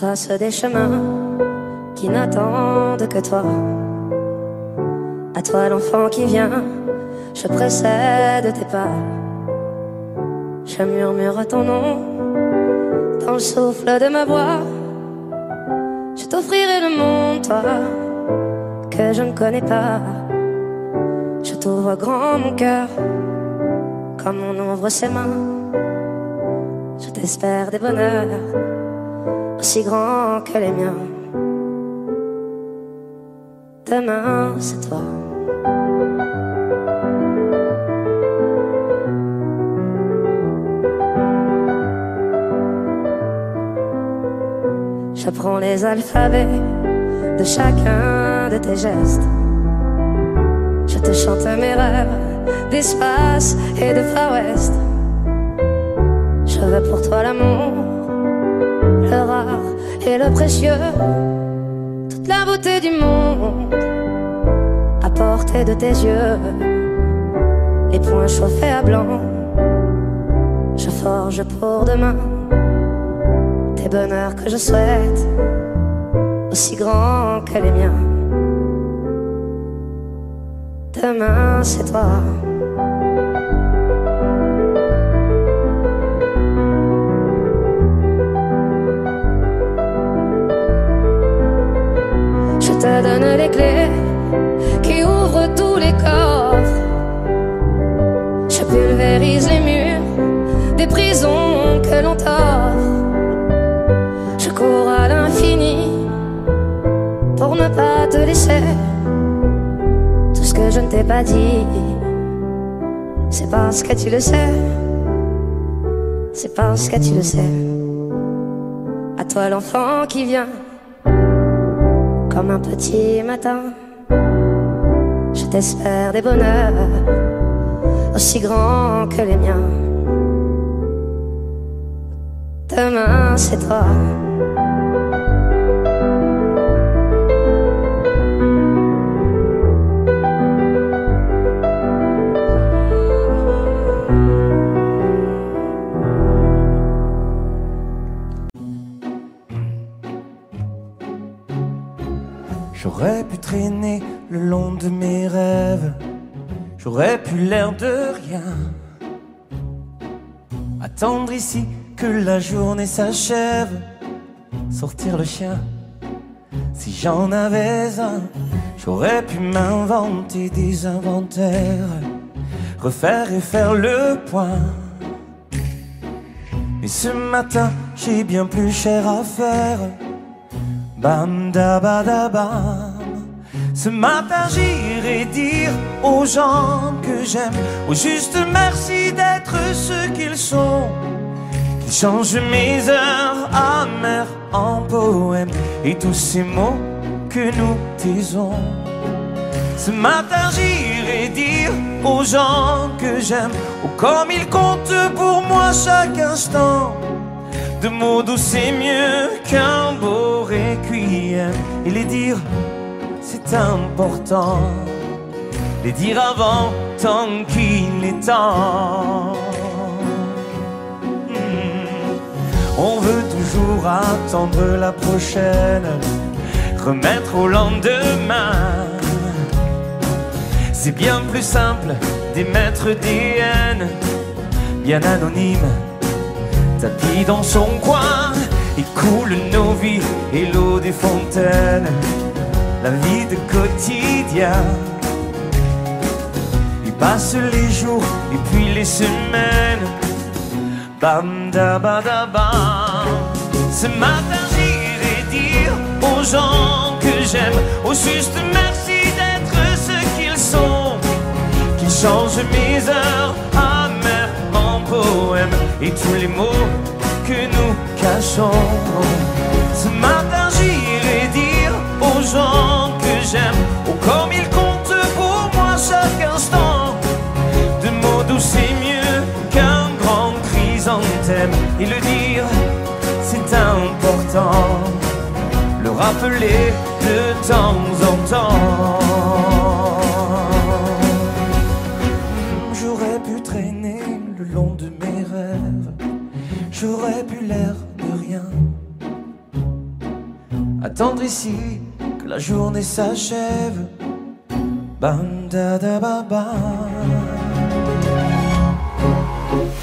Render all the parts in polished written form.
trace des chemins qui n'attendent que toi. À toi l'enfant qui vient, je précède tes pas. Je murmure ton nom dans le souffle de ma voix. Je t'offrirai le monde, toi, que je ne connais pas. Je t'ouvre grand mon cœur, comme on ouvre ses mains. Je t'espère des bonheurs aussi grands que les miens. Demain, c'est toi. J'apprends les alphabets de chacun de tes gestes. Je te chante mes rêves d'espace et de Far West. Je veux pour toi l'amour, le rare et le précieux, toute la beauté du monde à portée de tes yeux. Les poings chauffés à blanc, je forge pour demain des bonheurs que je souhaite, aussi grands que les miens. Demain, c'est toi. Je te donne les clés qui ouvrent tous les coffres. Je pulvérise les murs des prisons que l'on t'offre. Je cours à l'infini pour ne pas te laisser. Tout ce que je ne t'ai pas dit, c'est parce que tu le sais. C'est parce que tu le sais. À toi l'enfant qui vient comme un petit matin. Je t'espère des bonheurs aussi grands que les miens. Demain, c'est toi. J'aurais pu traîner le long de mes rêves, j'aurais pu l'air de rien, attendre ici que la journée s'achève, sortir le chien si j'en avais un. J'aurais pu m'inventer des inventaires, refaire et faire le point. Mais ce matin j'ai bien plus cher à faire. Bam da ba da bam. Ce matin j'irai dire aux gens que j'aime au juste merci d'être ceux qu'ils sont, qu'ils changent mes heures amères en poèmes et tous ces mots que nous taisons. Ce matin j'irai dire aux gens que j'aime oh, comme ils comptent pour moi chaque instant. De mots doux c'est mieux qu'un beau requiem. Et les dire c'est important, les dire avant tant qu'il est temps. On veut toujours attendre la prochaine, remettre au lendemain. C'est bien plus simple d'émettre des haines bien anonymes, tapis dans son coin, et coule nos vies et l'eau des fontaines, la vie de quotidien. Il passe les jours et puis les semaines. Bam da ba da bam. Ce matin j'irai dire aux gens que j'aime au juste merci d'être ceux qu'ils sont, qu'ils changent mes heures amères en poèmes et tous les mots que nous cachons. Ce matin j'irai dire aux gens que j'aime oh, comme ils comptent pour moi chaque instant. De mots doux c'est mieux qu'un grand chrysanthème. Et le dire c'est important, le rappeler de temps en temps. J'aurais pu traîner le long de mes rêves, j'aurais pu l'air de rien, attendre ici que la journée s'achève. Bam da da ba ba.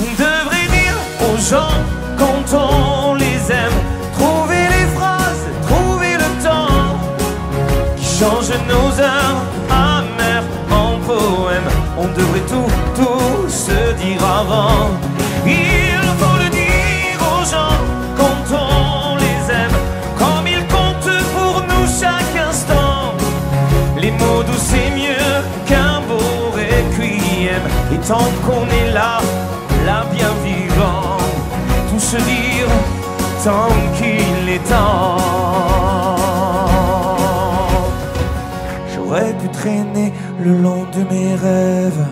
On devrait dire aux gens quand on les aime, trouver les phrases, trouver le temps qui change nos heures amères en poèmes. On devrait tout se dire avant. Il faut le dire aux gens quand on les aime, comme ils comptent pour nous chaque instant. Les mots doux c'est mieux qu'un beau requiem. Et tant qu'on est là bien vivant, tout se dire tant qu'il est temps. J'aurais pu traîner le long de mes rêves,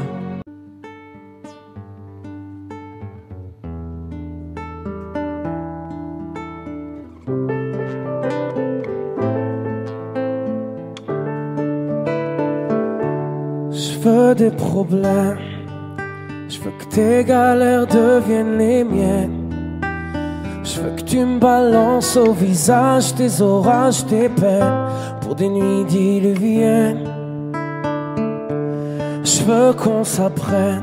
je veux des problèmes, je veux que tes galères deviennent les miennes. Je veux que tu me balances au visage tes orages, tes peines, pour des nuits diluviennes. Je veux qu'on s'apprenne,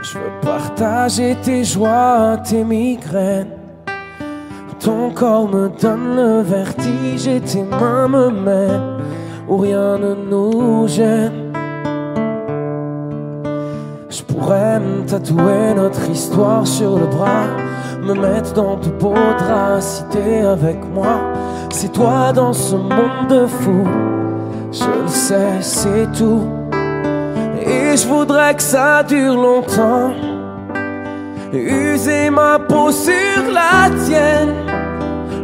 je veux partager tes joies, tes migraines. Ton corps me donne le vertige et tes mains me mènent où rien ne nous gêne. Je pourrais me tatouer notre histoire sur le bras, me mettre dans de beaux draps, si t'es avec moi. C'est toi dans ce monde de fou, je le sais, c'est tout. Et je voudrais que ça dure longtemps, user ma peau sur la tienne.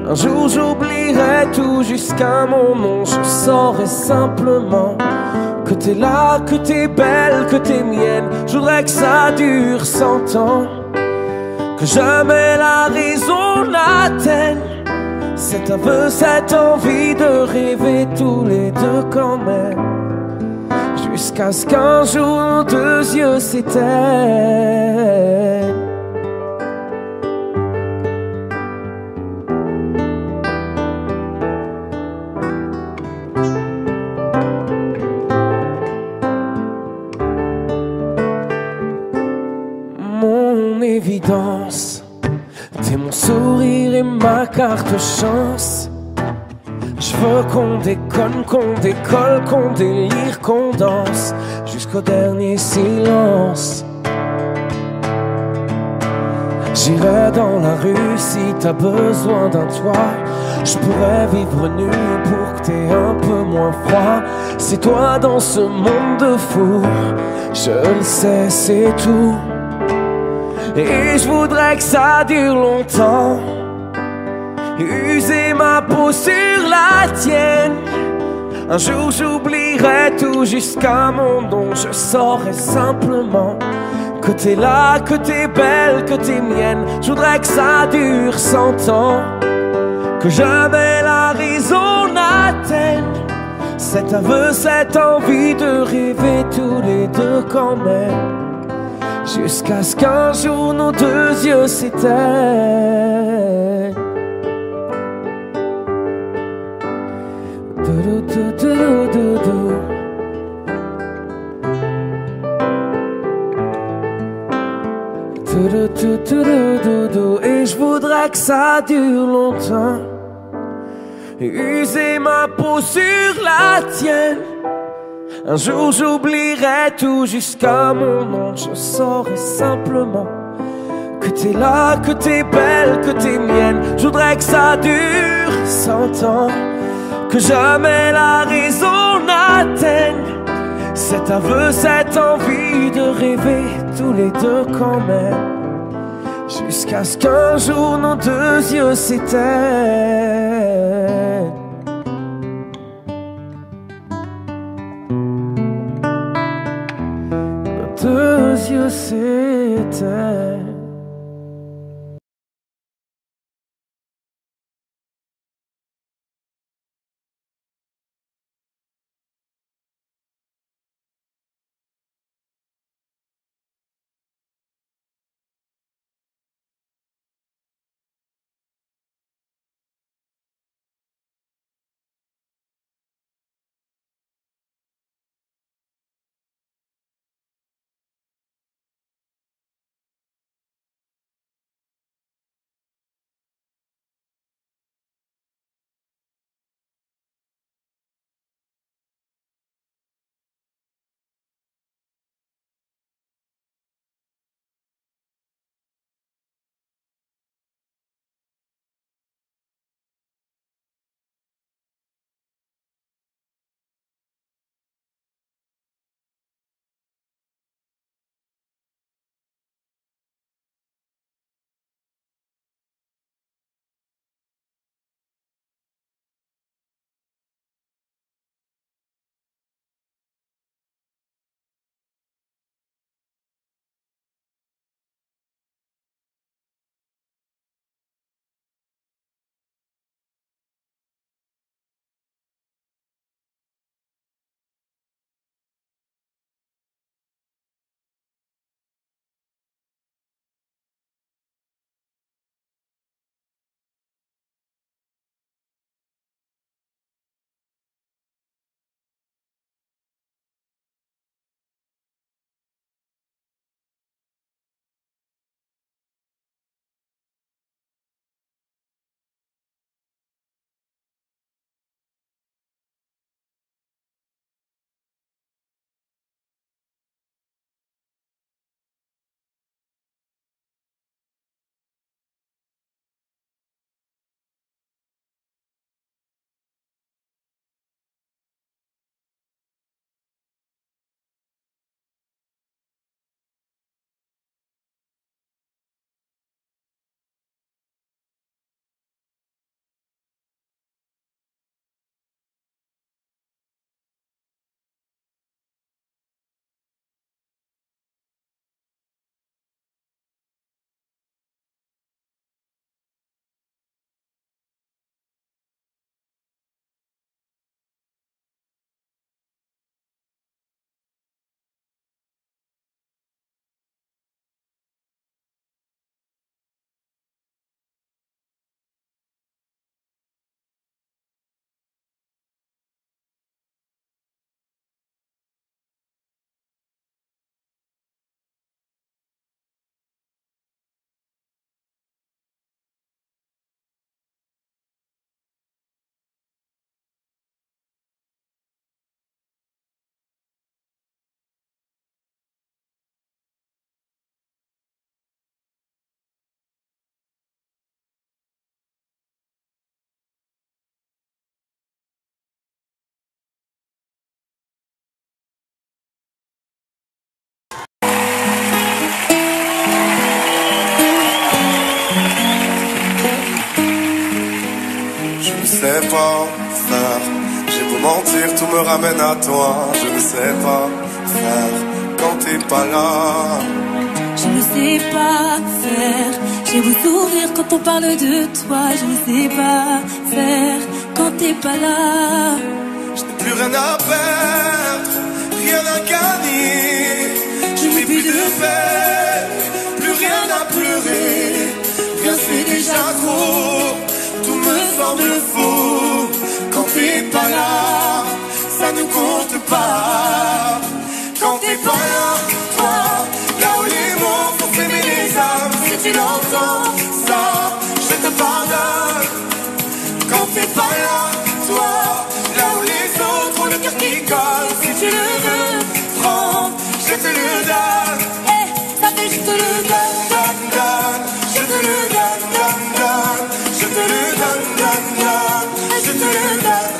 Un jour j'oublierai tout jusqu'à mon nom, je saurai simplement que t'es là, que t'es belle, que t'es mienne. Je voudrais que ça dure 100 ans, que jamais la raison n'atteigne cet aveu, cette envie de rêver tous les deux quand même, jusqu'à ce qu'un jour nos deux yeux s'éteignent. Mon évidence, t'es mon sourire et ma carte chance. Je veux qu'on déconne, qu'on décolle, qu'on délire, qu'on danse jusqu'au dernier silence. J'irai dans la rue si t'as besoin d'un toit. Je pourrais vivre nu pour que t'aies un peu moins froid. C'est toi dans ce monde de fou, je le sais, c'est tout. Et je voudrais que ça dure longtemps, user ma peau sur la tienne. Un jour j'oublierai tout jusqu'à mon nom, je saurai simplement que t'es là, que t'es belle, que t'es mienne. Je voudrais que ça dure 100 ans, que jamais la raison n'atteigne cet aveu, cette envie de rêver tous les deux quand même, jusqu'à ce qu'un jour nos deux yeux s'éteignent. Et je voudrais que ça dure longtemps, user ma peau sur la tienne. Un jour j'oublierai tout jusqu'à mon nom, je saurai simplement que t'es là, que t'es belle, que t'es mienne. Je voudrais que ça dure 100 ans, que jamais la raison n'atteigne cet aveu, cette envie de rêver tous les deux quand même, jusqu'à ce qu'un jour nos deux yeux s'éteignent. Nos deux yeux s'éteignent. sais pas faire. J'ai beau mentir, tout me ramène à toi. Je ne sais pas faire quand t'es pas là. Je ne sais pas faire. J'ai beau sourire quand on parle de toi. Je ne sais pas faire quand t'es pas là. Je n'ai plus rien à perdre, rien à gagner. Je n'ai plus de peine, plus rien à pleurer. Rien c'est déjà trop, tout me semble faux. Quand t'es pas là, ça ne compte pas. Quand t'es pas là, toi, là où les mots font s'aimer les âmes. Si tu l'entends, ça, je te pardonne. Quand t'es pas là, toi, là où les autres ont le cœur qui colle. Si tu le veux, prends, je te le donne. Eh, ça fait je te le donne, donne, donne. Je te le donne, donne, donne. Je te le donne, donne, donne. Je te le donne.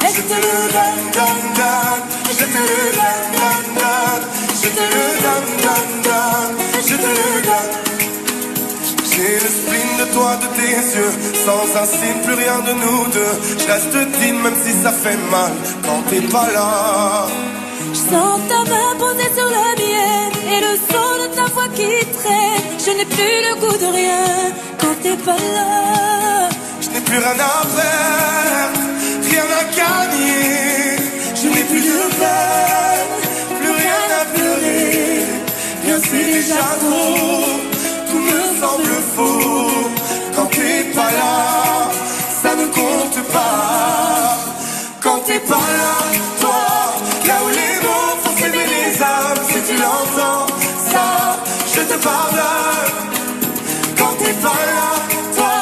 eh, Je te le donne, donne, donne. Je te le donne, donne, donne. Je te le donne, donne, donne. Je te le donne. J'ai le spleen de toi, de tes yeux. Sans un signe, plus rien de nous deux. Je reste digne même si ça fait mal quand t'es pas là. Je sens ta main posée sur la mienne et le son de ta voix qui traîne. Je n'ai plus le goût de rien quand t'es pas là. Je n'ai plus rien à perdre, rien à gagner. Je n'ai plus de peine, plus rien à pleurer. Rien c'est déjà trop, tout me semble faux. Quand t'es pas là, ça ne compte pas. Quand t'es pas là, toi, là où les mots font s'aimer les âmes. Si tu l'entends, ça, je te pardonne. Quand t'es pas là, toi,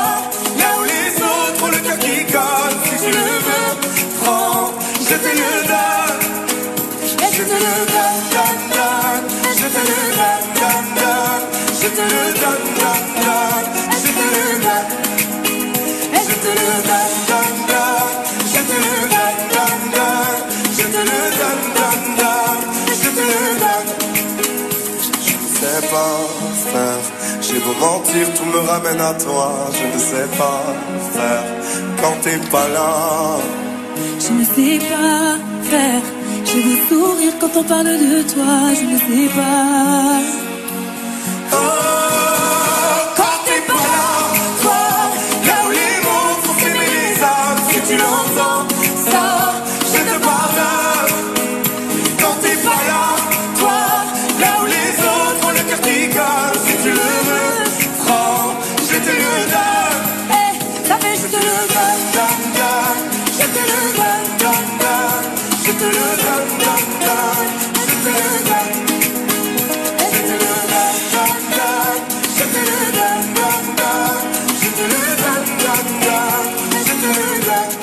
là où les autres ont le cœur qui colle. Si tu le veux, prends, je te le donne. Je te le donne, donne, donne. Je te le donne, donne, donne. Je te le donne, donne, donne. Je te le donne. Je te le donne, donne, donne. Je te le donne, donne, donne. Je te le donne, donne, donne. Je te le donne. Je ne sais pas faire. J'ai beau mentir, tout me ramène à toi. Je ne sais pas faire quand t'es pas là. Je ne sais pas faire. J'ai beau sourire quand on parle de toi. Je ne sais pas. Oh, quand t'es pas là, toi, là où les mots font s'aimer les âmes. Si tu l'entends, ça, je te pardonne. Quand t'es pas là, toi, là où les autres ont le cœur qui colle. Si tu le veux, prends, je te le donne. Eh, ça fait je te le donne, Donne, donne, je te le donne, donne, donne. Je te le donne, donne, donne. Je te le donne. Je te le donne, donne, donne. Je te le donne, donne, donne. Je te le donne, donne, donne. Je te le donne.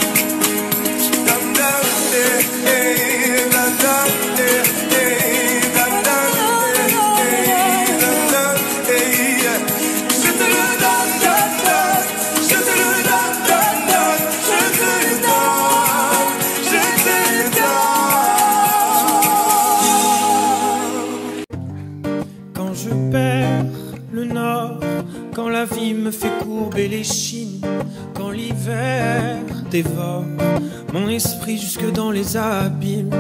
Donne, donne, eh, eh, donne, donne, eh, eh, donne, donne, eh, eh, donne, donne, eh, eh. Je te le donne, donne, donne. Je te le donne, donne, donne. Je te le donne. Je te le donne. Quand je perds le nord, quand la vie me fait courber les chines, quand l'hiver dévore mon esprit jusque dans les abîmes,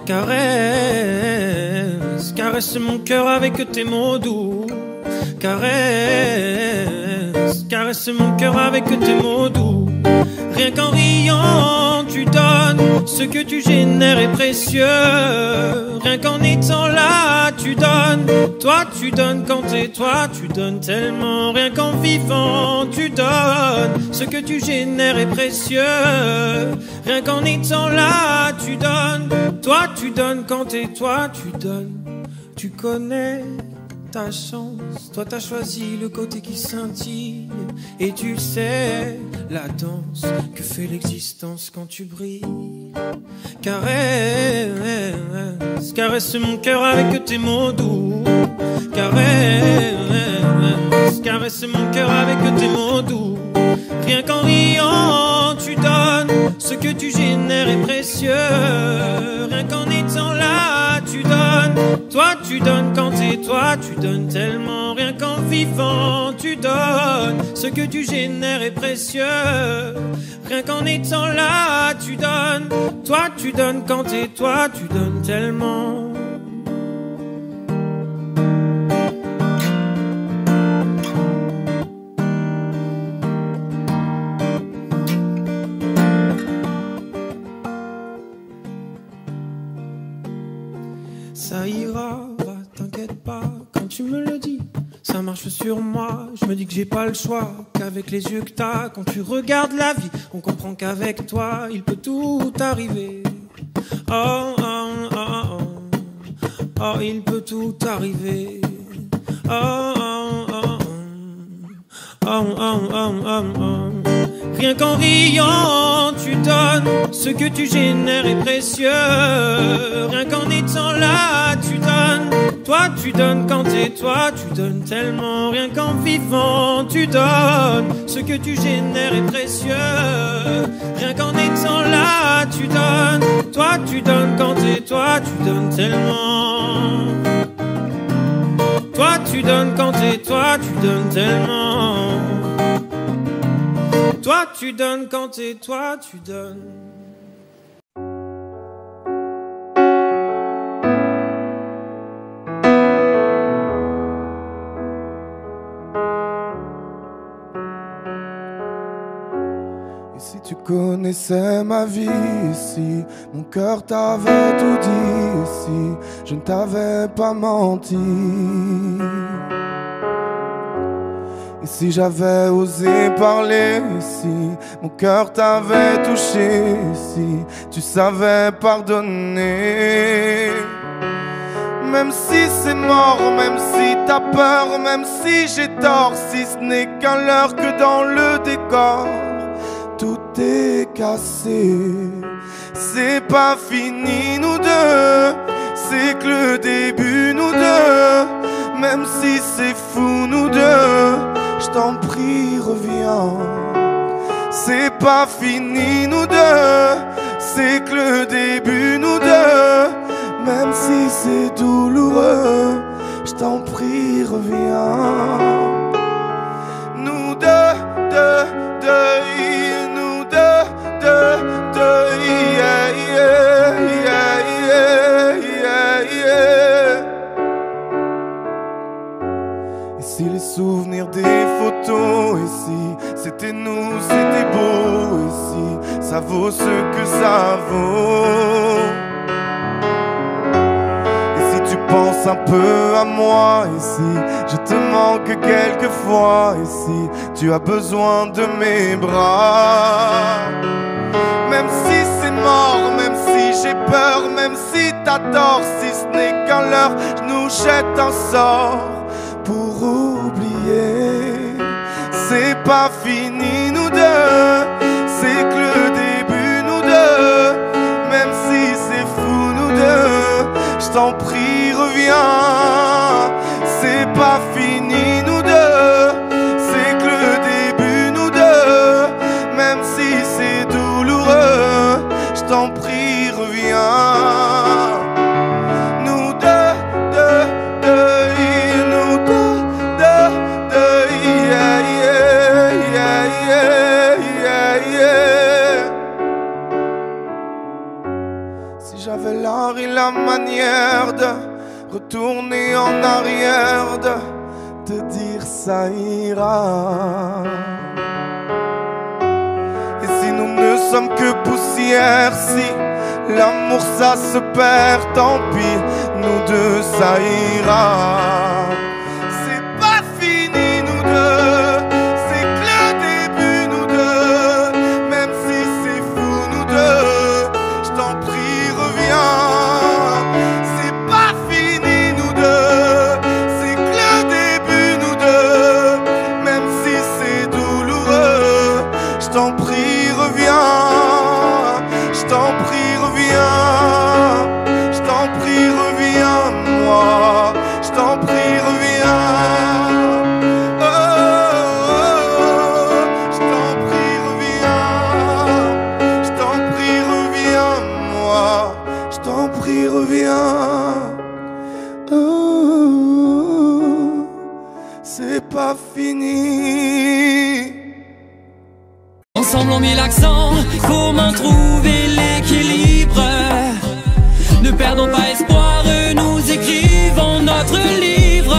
caresse, caresse mon cœur avec tes mots doux, caresse, caresse mon cœur avec tes mots doux. Rien qu'en riant, tu donnes, ce que tu génères est précieux. Rien qu'en étant là, tu donnes. Toi, tu donnes quand t'es toi, tu donnes tellement. Rien qu'en vivant, tu donnes, ce que tu génères est précieux. Rien qu'en étant là, tu donnes. Toi, tu donnes quand t'es toi, tu donnes. Tu connais ta chance, toi t'as choisi le côté qui scintille. Et tu sais la danse que fait l'existence quand tu brilles. Caresse, caresse mon cœur avec tes mots doux. Caresse, caresse mon cœur avec tes mots doux. Rien qu'en riant tu donnes, ce que tu génères est précieux. Rien qu'en étant là tu donnes. Toi tu donnes quand t'es toi, tu donnes tellement. Rien rien qu'en vivant tu donnes. Ce que tu génères est précieux. Rien qu'en étant là tu donnes. Toi tu donnes quand t'es toi, tu donnes tellement. Ça ira, va, t'inquiète pas, quand tu me le dis, ça marche sur moi. Je me dis que j'ai pas le choix, qu'avec les yeux que t'as, quand tu regardes la vie, on comprend qu'avec toi, il peut tout arriver. Oh, oh, oh, oh, oh, il peut tout arriver. Oh, oh, oh, oh, oh, oh, oh, oh, oh. Rien qu'en riant, tu donnes. Ce que tu génères est précieux. Rien qu'en étant là, tu donnes. Toi, tu donnes quand t'es toi, tu donnes tellement. Rien qu'en vivant, tu donnes. Ce que tu génères est précieux. Rien qu'en étant là, tu donnes. Toi, tu donnes quand t'es toi, tu donnes tellement. Toi, tu donnes quand t'es toi, tu donnes tellement. Toi tu donnes quand t'es toi tu donnes. Et si tu connaissais ma vie ici, mon cœur t'avait tout dit ici, je ne t'avais pas menti. Et si j'avais osé parler ici, mon cœur t'avait touché ici, tu savais pardonner. Même si c'est mort, même si t'as peur, même si j'ai tort, si ce n'est qu'un leurre que dans le décor, tout est cassé. C'est pas fini nous deux, c'est que le début nous deux. Même si c'est fou nous deux, je t'en prie reviens. C'est pas fini nous deux, c'est que le début nous deux. Même si c'est douloureux, je t'en prie reviens. Nous deux, nous deux, yeah, yeah, yeah, yeah, yeah. Et si les souvenirs des photos ici, c'était nous, c'était beau ici, ça vaut ce que ça vaut. Et si tu penses un peu à moi ici, je te manque quelquefois ici, tu as besoin de mes bras. Même si c'est mort, même si j'ai peur, même si t'as tort, si ce n'est qu'un leurre, je nous jette un sort pour oublier. C'est pas fini nous deux, c'est que le début nous deux. Même si c'est fou nous deux, je t'en prie reviens. C'est pas fini nous deux, c'est que le début nous deux. Même si c'est douloureux, je t'en prie reviens. Nous deux, nous deux, yeah, yeah, yeah, yeah, yeah. Si j'avais l'art et la manière de retourner en arrière, de te dire ça ira. Et si nous ne sommes que poussière, si l'amour ça se perd, tant pis, nous deux ça ira. C'est pas fini nous deux, c'est que le début nous deux. Même si c'est fou nous deux, je t'en prie reviens. C'est pas fini nous deux, c'est que le début nous deux. Même si c'est douloureux, je t'en prie reviens. Je t'en prie reviens. Je t'en prie reviens moi. Je t'en prie reviens. c'est pas fini. Ensemble on met l'accent, comment trouver l'équilibre? Ne perdons pas espoir, nous écrivons notre livre.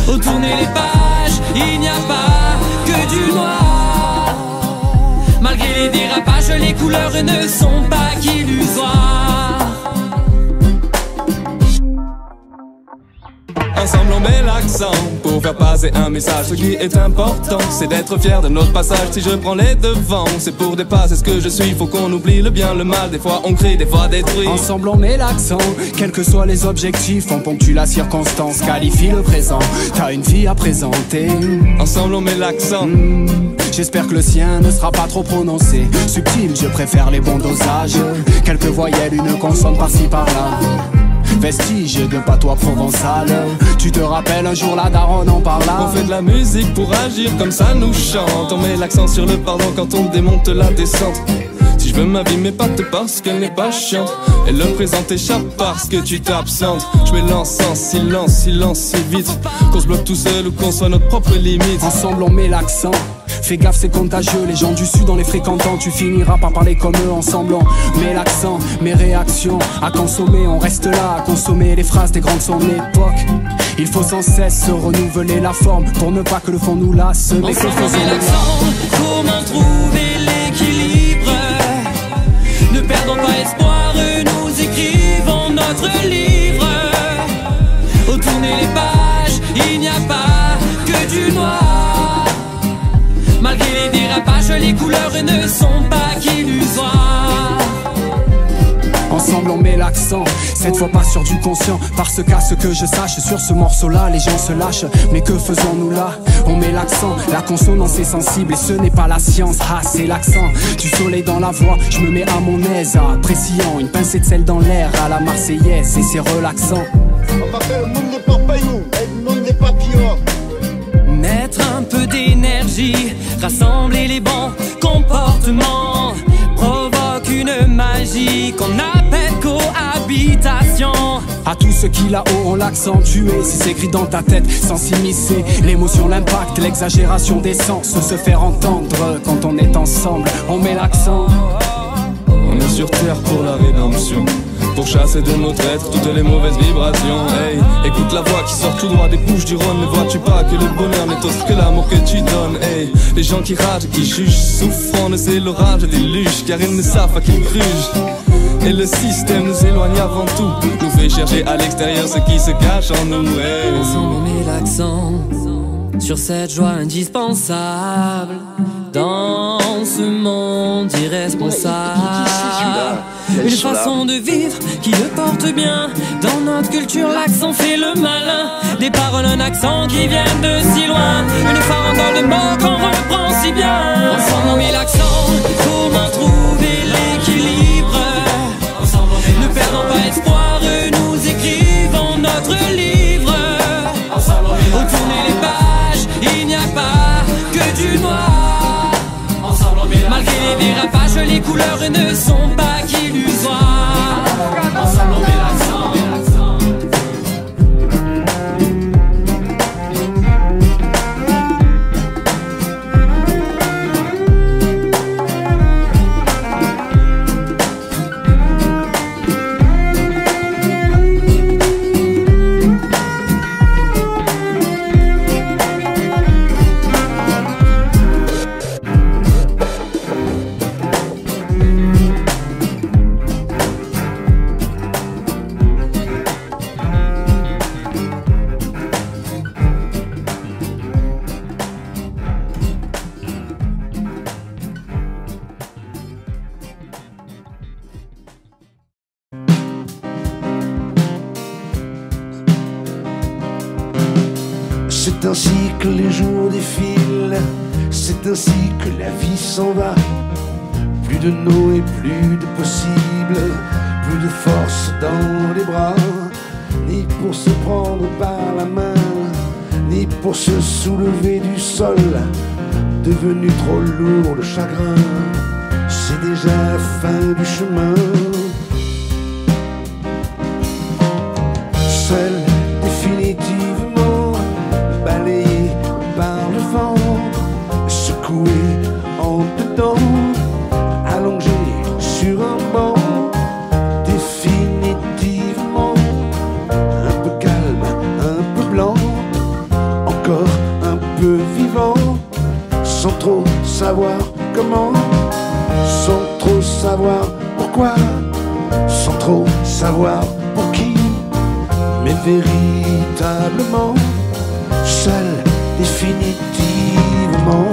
Au tourner les pages, il n'y a pas que du noir. Malgré les dérapages, les couleurs ne sont pas qu'illusoires. Ensemble on met l'accent pour faire passer un message. Ce qui est important, c'est d'être fier de notre passage. Si je prends les devants, c'est pour dépasser ce que je suis. Faut qu'on oublie le bien, le mal. Des fois on crie, des fois détruit. Ensemble on met l'accent, quels que soient les objectifs. On ponctue la circonstance, qualifie le présent. T'as une vie à présenter. Ensemble on met l'accent. J'espère que le sien ne sera pas trop prononcé. Subtil, je préfère les bons dosages. Quelques voyelles, une consonne par-ci par-là. Vestige de patois provençal. Tu te rappelles un jour la daronne en parla. On fait de la musique pour agir comme ça nous chante. On met l'accent sur le pardon quand on démonte la descente. Si je veux ma vie mais pas te parce qu'elle n'est pas chiante. Et le présent t'échappe parce que tu t'absentes. Je mets l'encens, silence, silence si vite. Qu'on se bloque tout seul ou qu'on soit notre propre limite. Ensemble on met l'accent. Fais gaffe c'est contagieux, les gens du sud en les fréquentant. Tu finiras par parler comme eux ensemble. On met l'accent, mes réactions à consommer. On reste là à consommer les phrases des grands de son époque. Il faut sans cesse se renouveler la forme pour ne pas que le fond nous lasse. Mais que faisons l'accent, comment trouver l'équilibre? Ne perdons pas espoir, nous écrivons notre livre. Au tourner les pages, il n'y a pas que du noir. Malgré les dérapages, les couleurs ne sont pas qu'illusoires. Ensemble on met l'accent, cette fois pas sur du conscient. Parce qu'à ce que je sache, sur ce morceau-là, les gens se lâchent. Mais que faisons-nous là? On met l'accent, la consonance est sensible. Et ce n'est pas la science, ah c'est l'accent. Du soleil dans la voix, je me mets à mon aise. Appréciant une pincée de sel dans l'air à la marseillaise. Et c'est relaxant. On va faire le monde n'est pas paillou, le monde n'est pas pire. Mettre un peu d'énergie, rassembler les bons comportements, provoque une magie qu'on appelle cohabitation. À tous ceux qui là-haut ont l'accentué, si c'est écrit dans ta tête sans s'immiscer. L'émotion, l'impact, l'exagération des sens, se faire entendre quand on est ensemble. On met l'accent. On est sur terre pour la rédemption, pour chasser de notre être toutes les mauvaises vibrations. Hey, écoute la voix qui sort tout droit des Bouches-du-Rhône. Ne vois-tu pas que le bonheur n'est autre que l'amour que tu donnes? Hey, les gens qui ragent, qui jugent, souffrant, ne c'est l'orage déluge, car ils ne savent pas qu'ils crugent. Et le système nous éloigne avant tout, nous fait chercher à l'extérieur ce qui se cache en nous. Hey. Ensemble on met l'accent sur cette joie indispensable dans ce monde irresponsable. Une façon de vivre qui le porte bien. Dans notre culture, l'accent fait le malin. Des paroles, un accent qui viennent de si loin. Une farandole de mots qu'on reprend si bien. Ensemble on met l'accent, comment trouver l'équilibre? Ne perdons pas espoir, nous écrivons notre livre. Au tourner les pages, il n'y a pas que du noir. Malgré les dérapages, les couleurs ne sont pas qu'illusoires. Ensemble on met l'accent. C'est ainsi que les jours défilent, c'est ainsi que la vie s'en va. Plus de nous et plus de possible, plus de force dans les bras, ni pour se prendre par la main, ni pour se soulever du sol, devenu trop lourd le chagrin, c'est déjà la fin du chemin. Seul, définitivement, encore un peu vivant, sans trop savoir comment, sans trop savoir pourquoi, sans trop savoir pour qui, mais véritablement seul, définitivement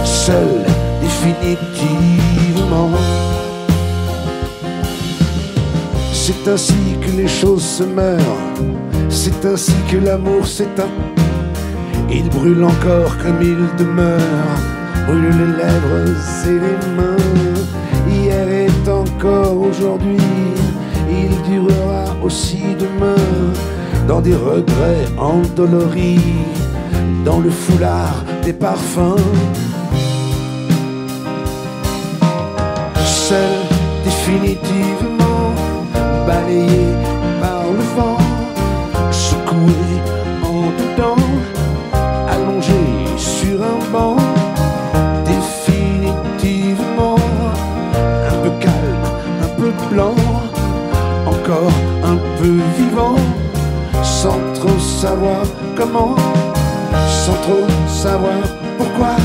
seul, définitivement. C'est ainsi que les choses se meurent, c'est ainsi que l'amour s'éteint. Il brûle encore comme il demeure, brûle les lèvres et les mains. Hier est encore aujourd'hui, il durera aussi demain, dans des regrets endoloris, dans le foulard des parfums. Seul, définitivement, balayé par le vent, secoué en dedans, allongé sur un banc, définitivement, un peu calme, un peu blanc, encore un peu vivant, sans trop savoir comment, sans trop savoir pourquoi,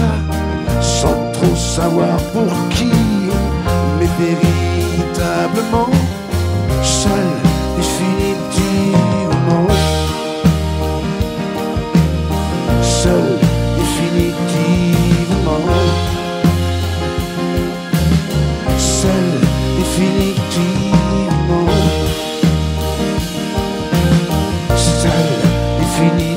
sans trop savoir pour qui, mais véritablement seul, définitivement seul, définitivement seul, définitivement seul, définitivement.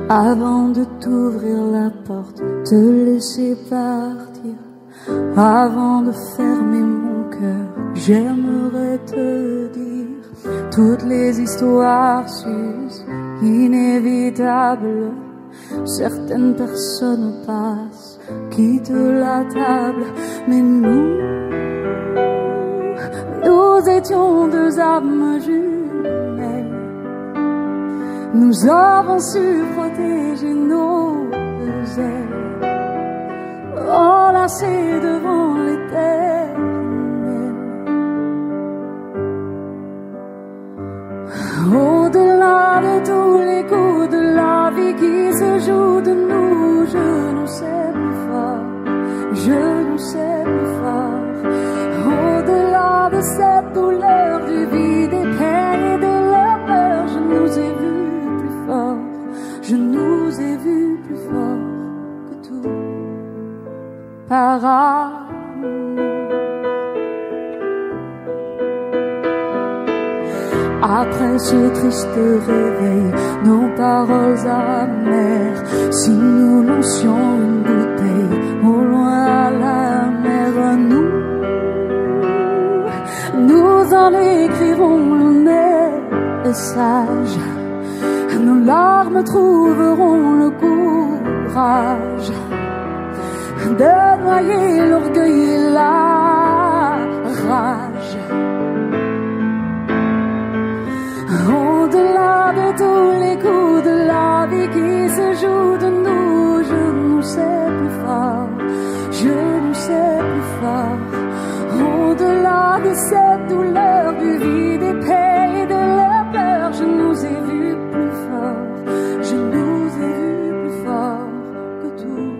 Avant de t'ouvrir la porte, te laisser partir, avant de fermer mon cœur, j'aimerais te dire toutes les histoires s'usent, inévitables. Certaines personnes passent, quittent la table, mais nous étions deux âmes jumelles. Nous avons su protéger nos ailes, enlacées devant l'éternel. Au-delà de tous les coups de la vie qui se jouent de nous, je nous sais plus fort, je nous sais plus fort. Au-delà de cette douleur du vide, des peines et de la peur, je nous ai vus plus fort, je nous ai vus plus fort que tout, par amour. Après ce triste réveil, nos paroles amères, si nous lancions une bouteille au loin à la mer, nous en écrirons le message. Nos larmes trouveront le courage de noyer l'orgueil et la rage. Au-delà de tous les coups de la vie qui se jouent de nous, je nous sais plus fort, je nous sais plus fort. Au-delà de cette douleur du vide épais et de la peur, je nous ai vus plus fort, je nous ai vus plus fort que tout,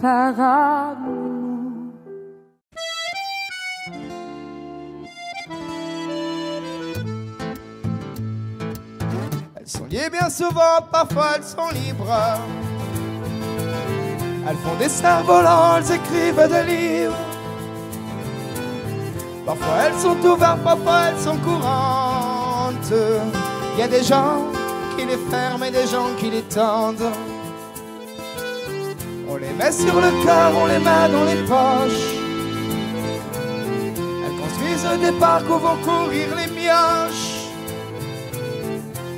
par amour. Elles sont liées bien souvent, parfois elles sont libres. Elles font des cerfs-volants, elles écrivent des livres. Parfois elles sont ouvertes, parfois elles sont courantes. Il y a des gens qui les ferment et des gens qui les tendent. On les met sur le cœur, on les met dans les poches. Elles construisent des parcs où vont courir les mioches.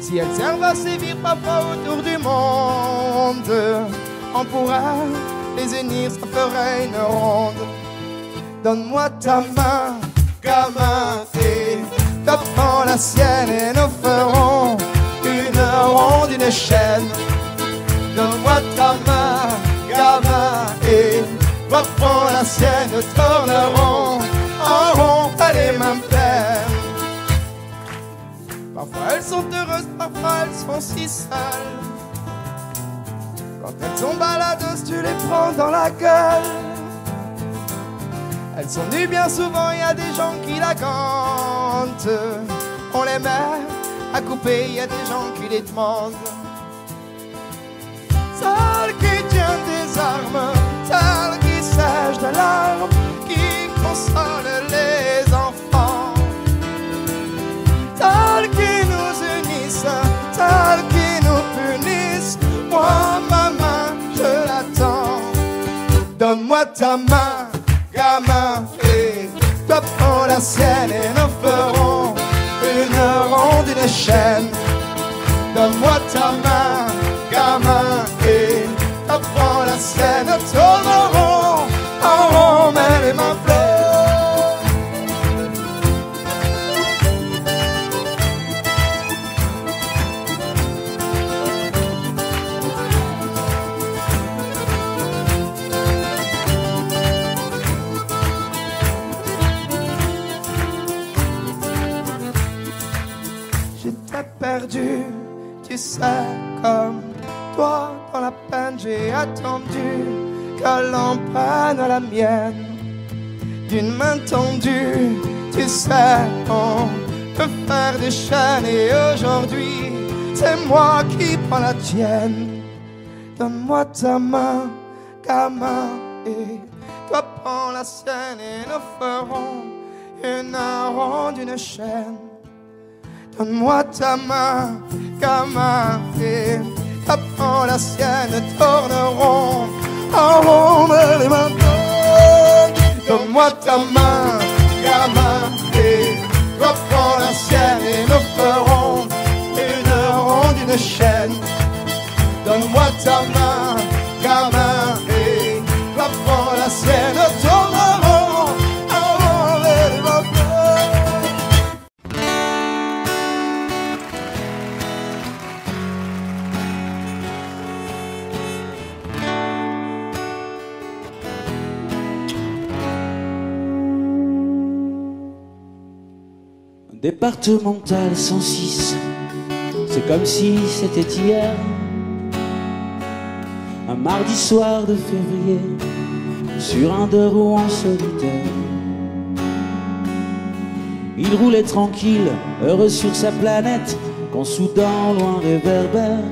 Si elles servent à sévir parfois autour du monde, on pourra les unir, ça ferait une ronde. Donne-moi ta main, gamin, et toi prends la sienne et nous ferons une ronde, une chaîne. Donne-moi ta main, gamin, et toi prends la sienne, nous tournerons en rond, pas les mains pleines. Parfois elles sont heureuses, parfois elles sont si seules. Quand elles sont baladeuses, tu les prends dans la gueule. Elles sont nues bien souvent, il y a des gens qui la gantent. On les met à couper, il y a des gens qui les demandent. Celle qui tient des armes, celle qui sèche de larmes, qui console les enfants, celle qui nous unissent, celle qui nous punissent. Moi, ma main, je l'attends. Donne-moi ta main, gamin, et toi prends la sienne et nous ferons une ronde, une chaîne. Donne-moi ta main, gamin, et toi prends la sienne, nous tournerons en rond, mais les mains pleines. Perdu, tu sais, comme toi dans la peine j'ai attendu que l'on prenne la mienne d'une main tendue. Tu sais, on peut faire des chaînes et aujourd'hui c'est moi qui prends la tienne. Donne-moi ta main, gamin, et toi prends la sienne et nous ferons une ronde, une chaîne. Donne-moi ta main, gamin, et toi prends la sienne, tournerons en rond, mais les mains pleines. Donne-moi ta main, gamin, et toi prends la sienne et nous ferons une ronde, une chaîne. Donne-moi ta main, gamin, et toi prends la sienne, tournerons en rond, mais les mains pleines. Départemental 106, c'est comme si c'était hier. Un mardi soir de février, sur un deux roues en solitaire. Il roulait tranquille, heureux sur sa planète, quand soudain loin réverbère.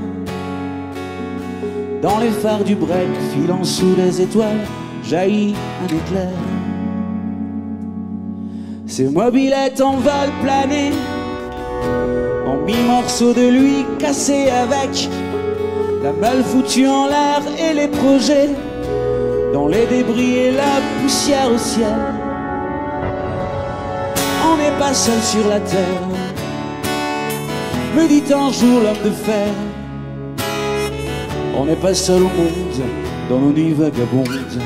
Dans les phares du break, filant sous les étoiles, jaillit un éclair. Ses mobylettes en vol plané, en mi-morceaux de lui cassés avec la meule foutue en l'air et les projets dans les débris et la poussière au ciel. On n'est pas seul sur la terre, me dit un jour l'homme de fer. On n'est pas seul au monde, dans nos nuits vagabondes.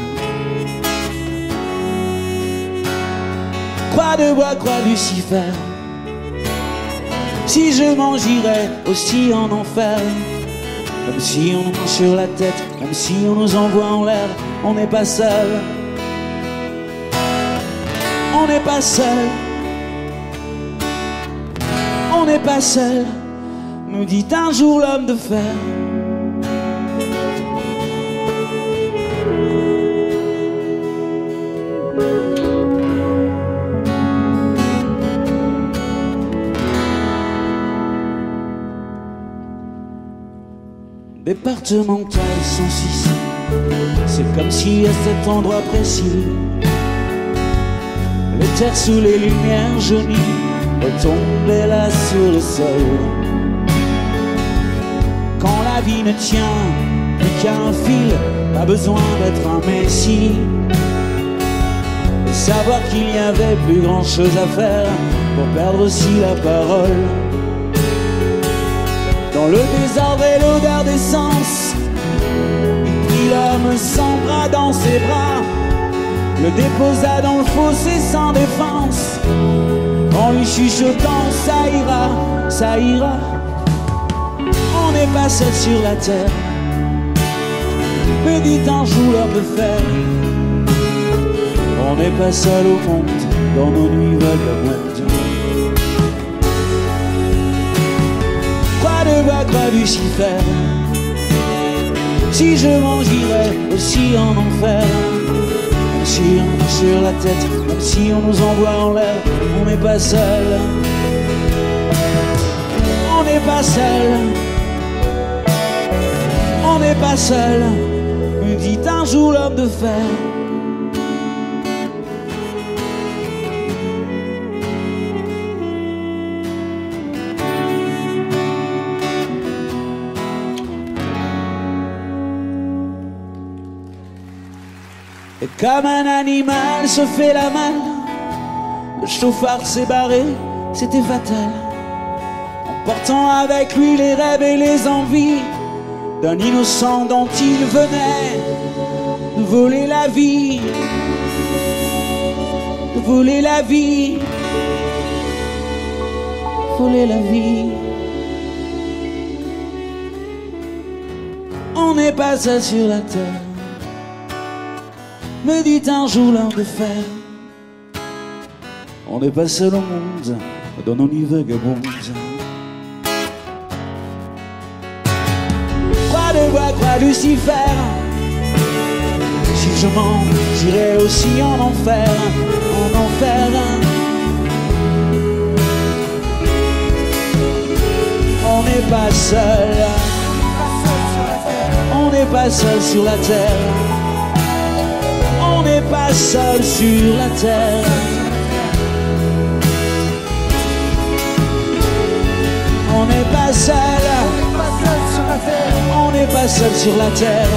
Croix de bois, croix Lucifer, si je m'en j'irais aussi en enfer. Même si on nous mange sur la tête, même si on nous envoie en l'air, on n'est pas seul. On n'est pas seul. On n'est pas seul, nous dit un jour l'homme de fer. Départemental 106, c'est comme si à cet endroit précis, les terres sous les lumières jaunies retombaient là sur le sol. Quand la vie ne tient plus qu'à un fil, pas besoin d'être un messie, et savoir qu'il n'y avait plus grand chose à faire pour perdre aussi la parole. Dans le désordre et l'odeur d'essence, il l'homme sans bras dans ses bras le déposa dans le fossé sans défense, en lui chuchotant ça ira, ça ira. On n'est pas seul sur la terre, me dit un jour l'homme de fer. On n'est pas seul au monde, dans nos nuits vagabondes. Croix de bois, croix Lucifer, si je m'en j'irai aussi en enfer. Même si on est sur la tête, même si on nous envoie en l'air, on n'est pas seul. On n'est pas seul. On n'est pas seul, me dit un jour l'homme de fer. Et comme un animal se fait la malle, le chauffard s'est barré, c'était fatal, emportant avec lui les rêves et les envies d'un innocent dont il venait de voler la vie, de voler la vie, voler la vie. On n'est pas seul sur la terre, me dit un jour l'homme de fer. On n'est pas seul au monde, dans nos nuits vagabondes. Croix de bois, croix Lucifer, si je mens, j'irai aussi en enfer, en enfer. On n'est pas seul, on n'est pas seul sur la terre. On n'est pas seul sur la terre. On n'est pas seul. On n'est pas seul sur la terre.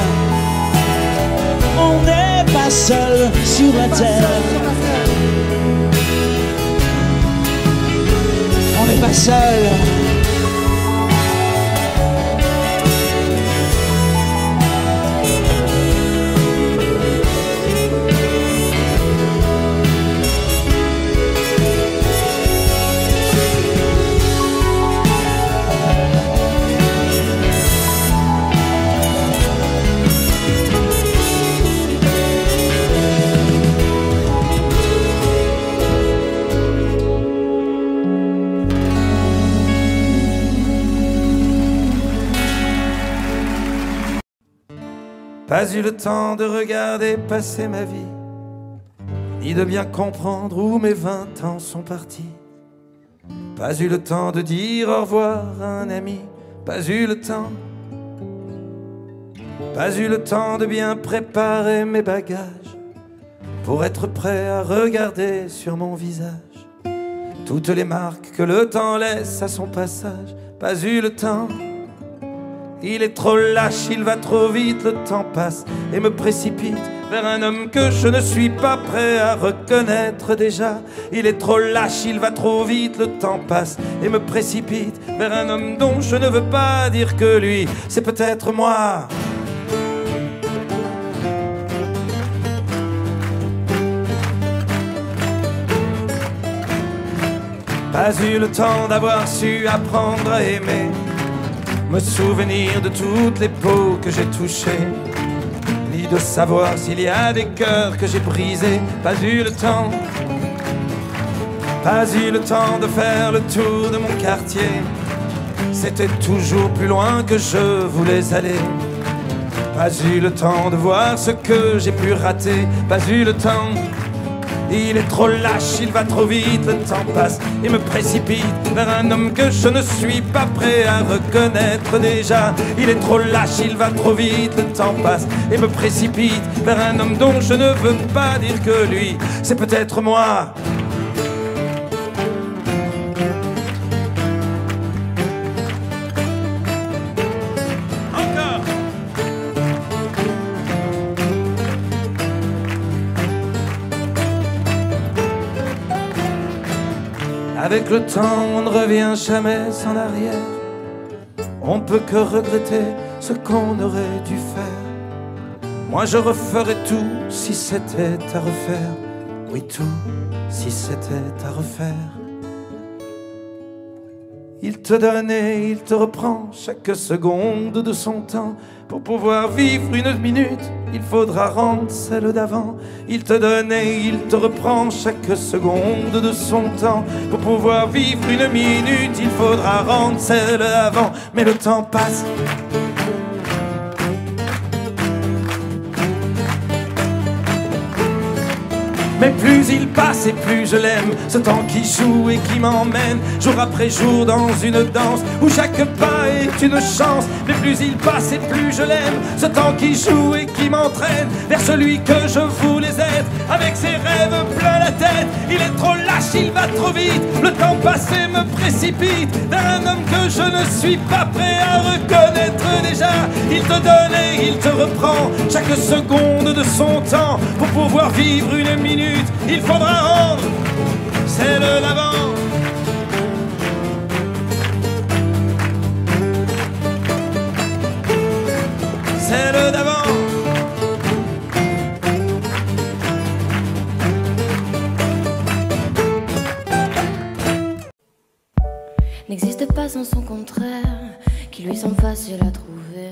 On n'est pas seul sur la terre. On n'est pas seul. Pas eu le temps de regarder passer ma vie, ni de bien comprendre où mes 20 ans sont partis. Pas eu le temps de dire au revoir à un ami, pas eu le temps. Pas eu le temps de bien préparer mes bagages, pour être prêt à regarder sur mon visage toutes les marques que le temps laisse à son passage. Pas eu le temps. Il est trop lâche, il va trop vite, le temps passe et me précipite vers un homme que je ne suis pas prêt à reconnaître déjà. Il est trop lâche, il va trop vite, le temps passe et me précipite vers un homme dont je ne veux pas dire que lui, c'est peut-être moi. Pas eu le temps d'avoir su apprendre à aimer, me souvenir de toutes les peaux que j'ai touchées, ni de savoir s'il y a des cœurs que j'ai brisés. Pas eu le temps. Pas eu le temps de faire le tour de mon quartier, c'était toujours plus loin que je voulais aller. Pas eu le temps de voir ce que j'ai pu rater. Pas eu le temps. Il est trop lâche, il va trop vite, le temps passe et me précipite vers un homme que je ne suis pas prêt à reconnaître déjà. Il est trop lâche, il va trop vite, le temps passe et me précipite vers un homme dont je ne veux pas dire que lui, c'est peut-être moi. Avec le temps, on ne revient jamais en arrière. On peut que regretter ce qu'on aurait dû faire. Moi je referais tout si c'était à refaire. Oui, tout si c'était à refaire. Il te donne et il te reprend chaque seconde de son temps. Pour pouvoir vivre une minute, il faudra rendre celle d'avant. Il te donne et il te reprend chaque seconde de son temps. Pour pouvoir vivre une minute, il faudra rendre celle d'avant. Mais le temps passe. Mais plus il passe et plus je l'aime, ce temps qui joue et qui m'emmène jour après jour dans une danse où chaque pas est une chance. Mais plus il passe et plus je l'aime, ce temps qui joue et qui m'entraîne vers celui que je voulais être. Avec ses rêves plein la tête, il est trop lâche, il va trop vite. Le temps passé me précipite vers un homme que je ne suis pas prêt à reconnaître déjà. Il te donne et il te reprend chaque seconde de son temps. Pour pouvoir vivre une minute, il faudra rendre celle d'avant. Celle d'avant. N'existe pas sans son contraire, qui lui semble facile à trouver.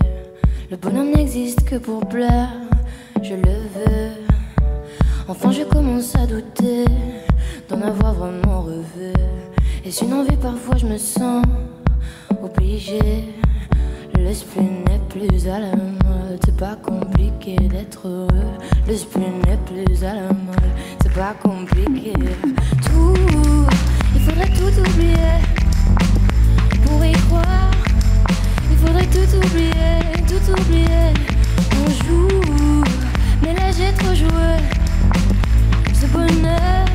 Le bonheur n'existe que pour plaire, je le veux. Enfin je commence à douter d'en avoir vraiment rêvé. Est-ce une envie? Parfois je me sens obligée. L'esprit n'est plus à la mode, c'est pas compliqué d'être heureux. L'esprit n'est plus à la mode, c'est pas compliqué. Tout, il faudrait tout oublier pour y croire. Il faudrait tout oublier. On joue, mais là j'ai trop joué. Ce bonheur,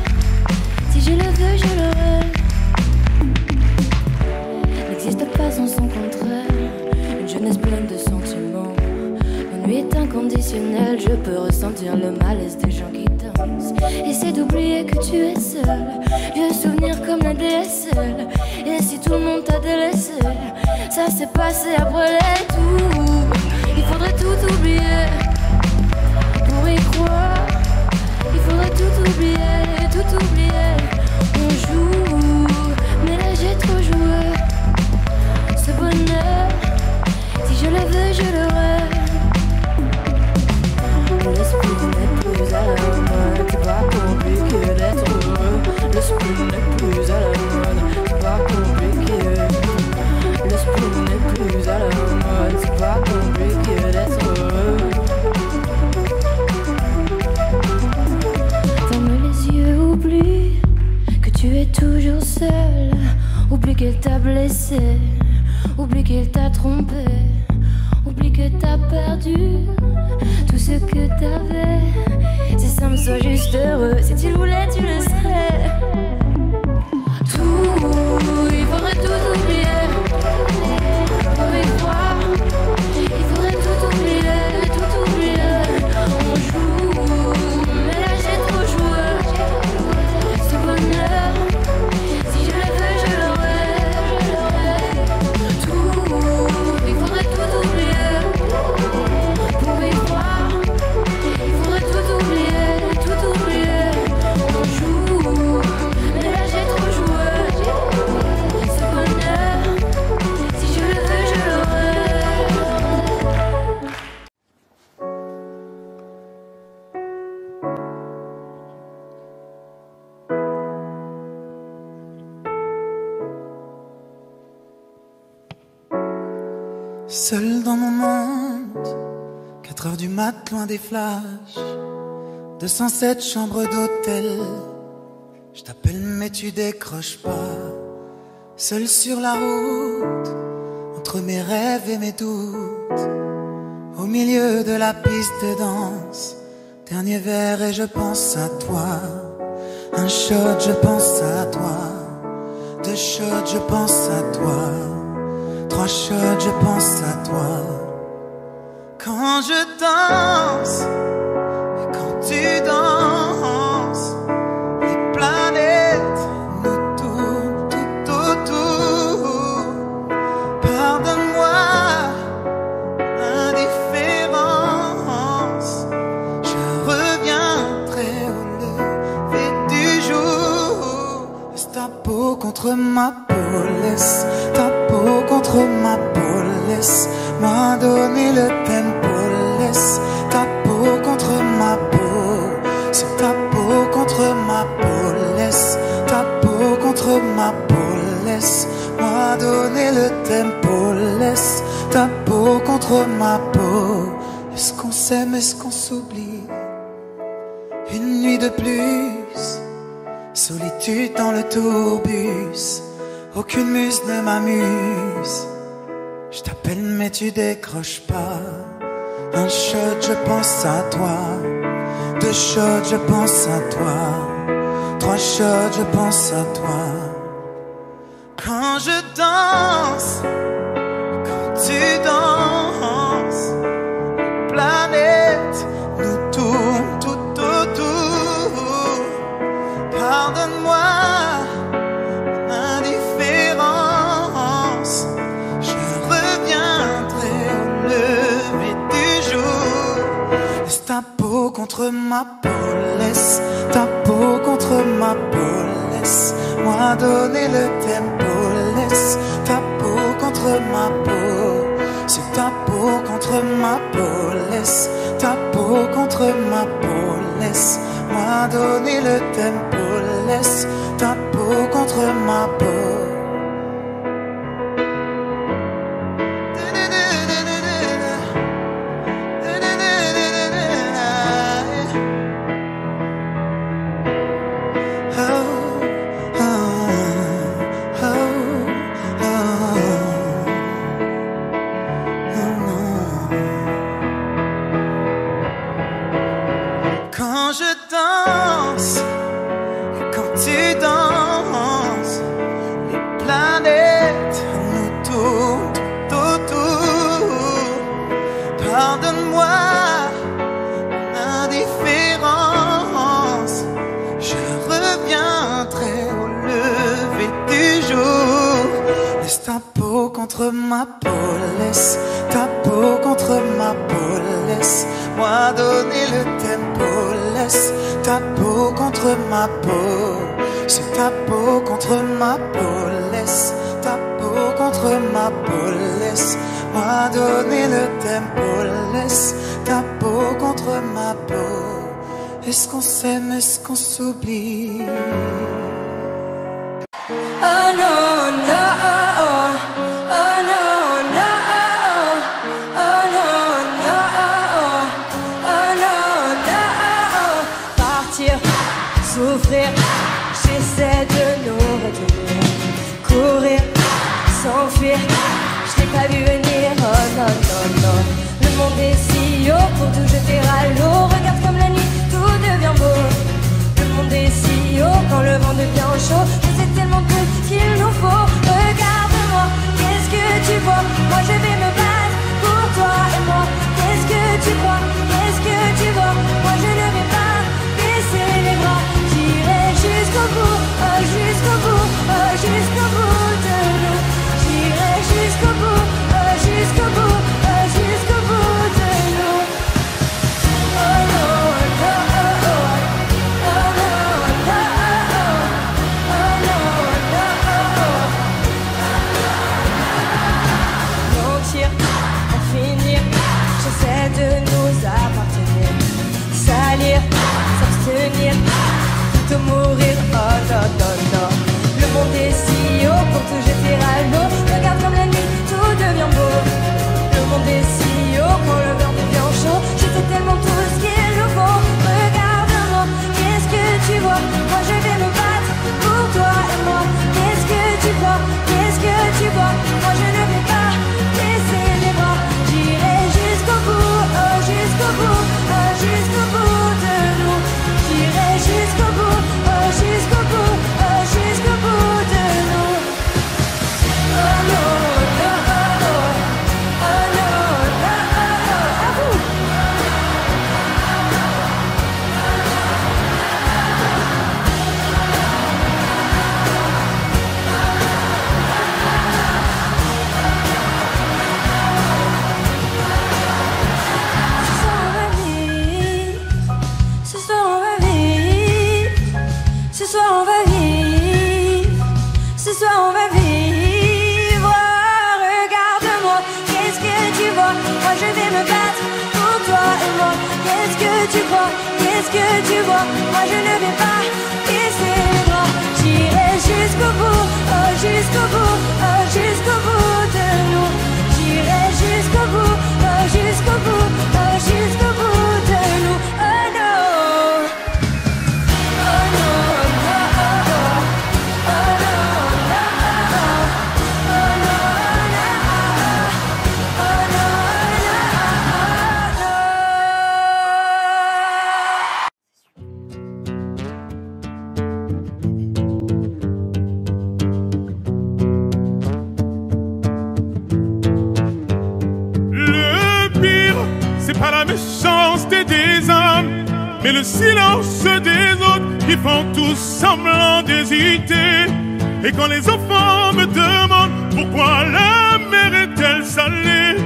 si je le veux, je l'aurai. N'existe pas sans son contraire. Une jeunesse pleine de sentiments. L'ennui est inconditionnel. Je peux ressentir le malaise des gens qui dansent. Essaie d'oublier que tu es seul. Vieux souvenir comme la DSL. Et si tout le monde t'a délaissé, ça s'est passé après les tours. Il faudrait tout oublier pour y croire. Il faudrait tout oublier. On joue, mais là j'ai trop joué. Ce bonheur, si je le veux, je l'aurai. L'esprit n'est plus à la mode, c'est pas compliqué d'être heureux. L'esprit n'est plus à la mode, c'est pas compliqué. L'esprit n'est plus à la mode, c'est pas compliqué d'être heureux. Oublie que tu es toujours seul. Oublie qu'elle t'a blessé. Oublie qu'elle t'a trompé. Oublie que t'as perdu tout ce que t'avais. C'est simple, sois juste heureux. Si tu le voulais, tu le serais. Tout, il faudrait tout oublier pour y croire. Il faudrait tout oublier. On joue, mais là j'ai trop joué. Ce bonheur, si je le veux, je l'aurai. Tout, il faudrait tout oublier pour y croire. Il faudrait tout oublier. On joue, mais là j'ai trop joué. Ce bonheur, si je le veux, je l'aurai. Seul dans mon monde, 4 heures du mat, loin des flashs, 207 chambres d'hôtel. Je t'appelle mais tu décroches pas. Seul sur la route, entre mes rêves et mes doutes, au milieu de la piste de danse. Dernier verre et je pense à toi. Un shot, je pense à toi. 2 shots, je pense à toi. 3 shots, je pense à toi. Quand je danse et quand tu danses, les planètes nous tournent tout autour. Pardonne-moi l'indifférence. contre ma peau, laisse ta peau contre ma peau, laisse-moi donner le tempo, laisse ta peau contre ma peau, c'est ta peau contre ma peau, laisse ta peau contre ma peau, laisse-moi donner le tempo, laisse ta peau contre ma peau. Est-ce qu'on s'aime, est-ce qu'on s'oublie? Une nuit de plus, solitude dans le tourbus, aucune muse ne m'amuse. Je t'appelle mais tu décroches pas. Un shot je pense à toi, 2 shots je pense à toi, 3 shots je pense à toi. Quand je danse, quand tu danses, planète nous tourne tout autour. Pardonne-moi mon indifférence, je reviendrai au lever du jour. Laisse ta peau contre ma peau, laisse ta peau contre ma peau, laisse-moi donner le tempo, laisse ta peau contre ma peau, c'est ta peau contre ma peau, laisse ta peau contre ma peau, laisse-moi donner le tempo, laisse ta peau contre ma peau. Quand je danse, et quand tu danses, les planètes nous tournent tout autour. Pardonne-moi mon indifférence, je reviendrai au lever du jour. Laisse ta peau contre ma peau, laisse ta peau contre ma peau, laisse-moi donner le tempo, laisse ta peau contre ma peau, c'est ta peau contre ma peau, laisse ta peau contre ma peau, laisse-moi donner le tempo, laisse ta peau contre ma peau. Est-ce qu'on s'aime, est-ce qu'on s'oublie? Oh no, no, oh no, no, oh no, no, oh no, no. Partir, souffrir, j'essaie de nous retenir. Courir, s'enfuir, je t'ai pas vu venir. Oh non, non, non. Le monde est si haut pour tout jeter à l'eau. Regarde comme la nuit, tout devient beau. Le monde est si haut quand le vent devient chaud. Je sais tellement peu qu'il nous faut. Regarde-moi, qu'est-ce que tu vois? Moi je vais me battre pour toi et moi. Qu'est-ce que tu crois? Qu'est-ce que tu vois? Moi je ne vais pas baisser les bras. J'irai jusqu'au bout, oh, jusqu'au bout, oh, jusqu'au bout de nous. J'irai jusqu'au bout, oh, jusqu'au bout, oh, jusqu'au bout de nous. Oh non. tu crois, qu'est-ce que tu vois? Moi je ne vais pas baisser les bras. J'irai jusqu'au bout, oh jusqu'au bout, oh jusqu'au bout de nous. J'irai jusqu'au bout, oh jusqu'au bout, oh jusqu'au bout de nous. Oh non, oh non, oh oh oh, oh non, oh non, oh non, Le pire, c'est pas la méchanceté des hommes, mais le silence des autres qui font tous semblant d'hésiter. Et quand les enfants me demandent pourquoi la mer est-elle salée,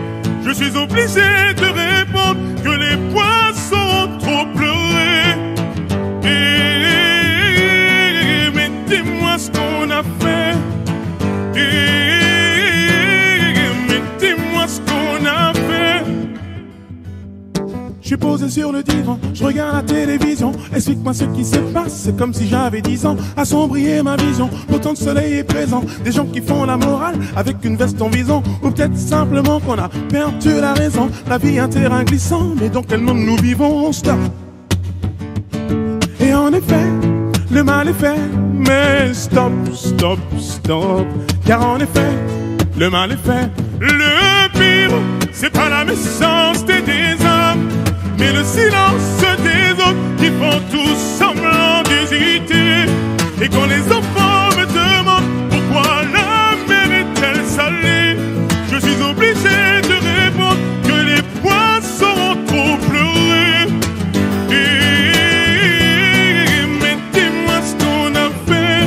je suis obligé de répondre que les poissons ont trop pleuré. Mais dis-moi ce qu'on a fait. Mais dis-moi ce qu'on a fait. Je suis posé sur le divan, je regarde la télévision. Explique-moi ce qui se passe, c'est comme si j'avais 10 ans. Assombrir ma vision, pourtant le soleil est présent. Des gens qui font la morale avec une veste en vison. Ou peut-être simplement qu'on a perdu la raison. La vie est un terrain glissant, mais dans quel monde nous vivons? Stop. Et en effet, le mal est fait, mais stop, stop, stop. Car en effet, le mal est fait. Le pire, c'est pas la méchanceté des hommes, mais le silence des autres qui font tous semblant d'hésiter. Et quand les enfants me demandent pourquoi la mer est-elle salée, je suis obligé de répondre que les poissons ont trop pleuré. Mais dis-moi ce qu'on a fait.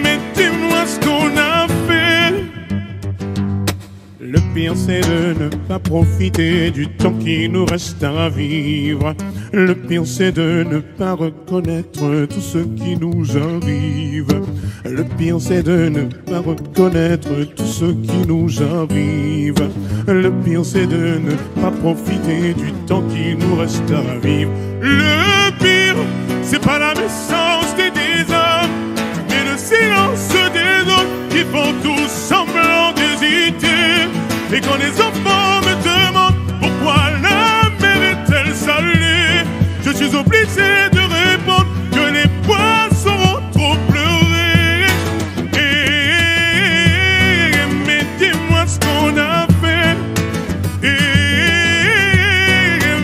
Mais dis-moi ce qu'on a fait. Le pire c'est de ne pas profiter du temps qui nous reste à vivre. Le pire c'est de ne pas reconnaître tout ce qui nous arrive. Le pire c'est de ne pas reconnaître tout ce qui nous arrive. Le pire c'est de ne pas profiter du temps qui nous reste à vivre. Le pire c'est pas la méchanceté des hommes, mais le silence des autres qui font tous semblant d'hésiter. Et quand les enfants me demandent pourquoi la mer est-elle salée, je suis obligé de répondre que les poissons ont trop pleuré. Mais dis-moi ce qu'on a fait.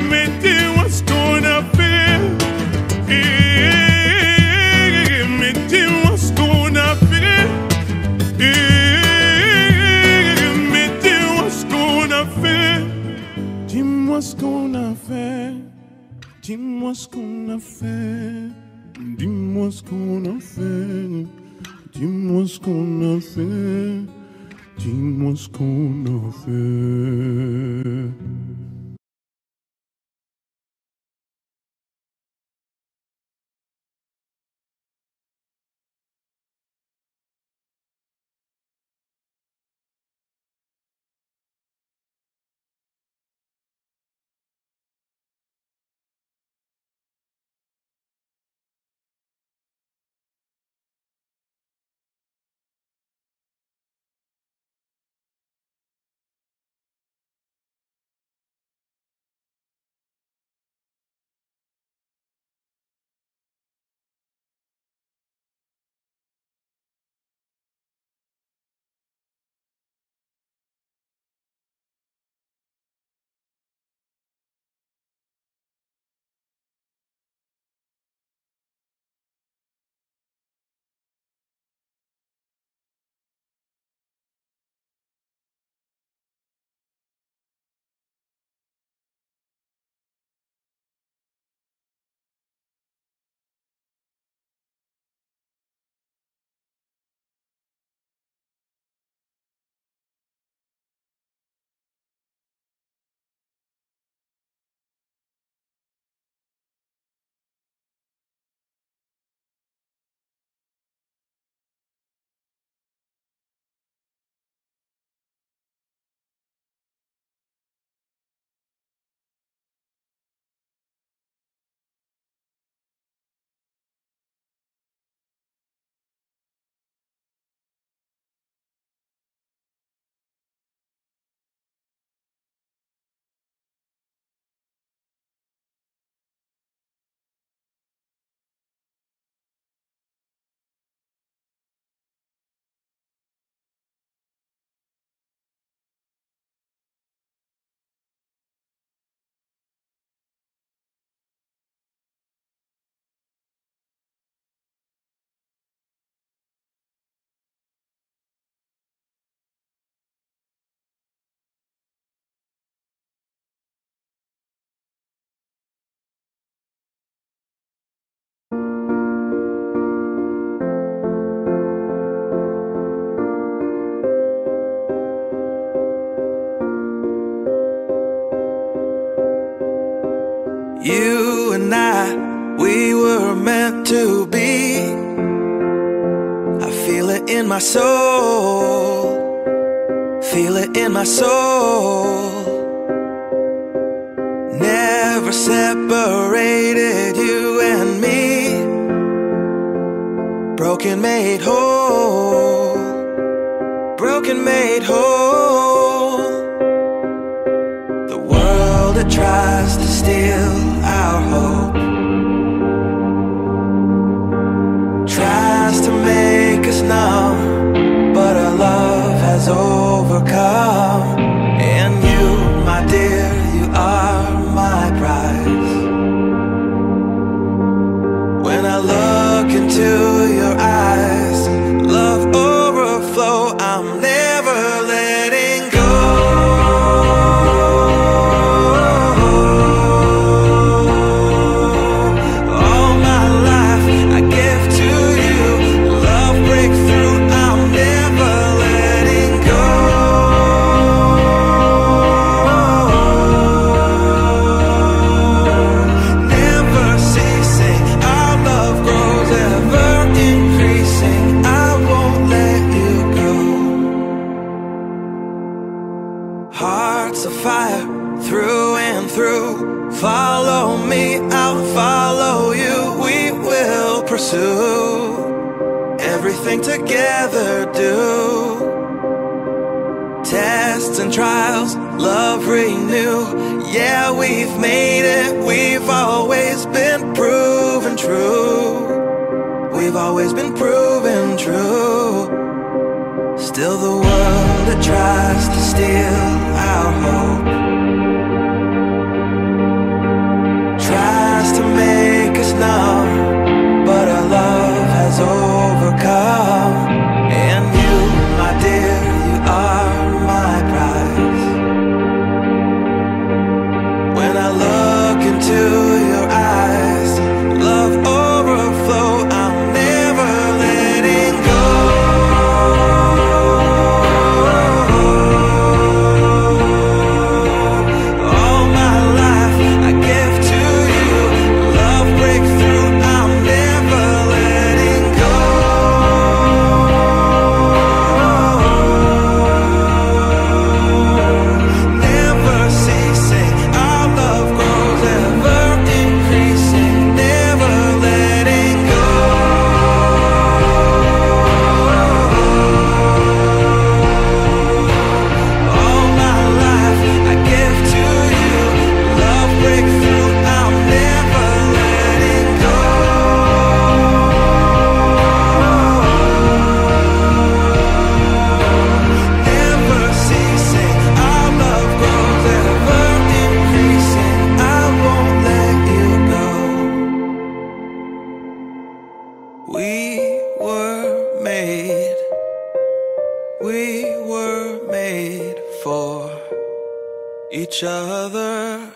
Mais dis-moi ce qu'on a fait. Mais dis-moi ce qu'on a fait. Mais dis-moi ce qu'on a fait. Dis-moi ce qu'on a fait. Dis-moi ce qu'on a fait. Dis-moi ce qu'on a fait. Dis-moi ce qu'on a fait. Dis-moi ce qu'on a fait. You and I, we were meant to be. I feel it in my soul, feel it in my soul. Never separated, you and me. Broken made whole, broken made whole. The world that tries to steal our hope tries to make us numb, but our love has overcome. And you, my dear, you are my prize. When I look into your eyes, love overflow, I'm never letting go. All my life I give to you, love breakthrough, I'm never letting go. Never ceasing, our love grows, ever increasing, I won't let you go. Hearts of fire, through and through. Follow me, I'll follow you. We will pursue everything together, do. Tests and trials, love renew. Yeah, we've made it, we've always been proven true. We've always been proven true. Still the world that tries to steal our hope tries to make us numb, but our love has overcome. And you, my dear, you are my prize. When I look into your eyes, love overflow, I'm never letting go. All my life I give to you, love breakthrough, I'm never letting go. Never ceasing, our love grows, ever increasing, never letting go. All my life I give to you, love breakthrough, I'm never letting go. Never ceasing, our love grows, ever increasing, I won't let you go. We were made for each other.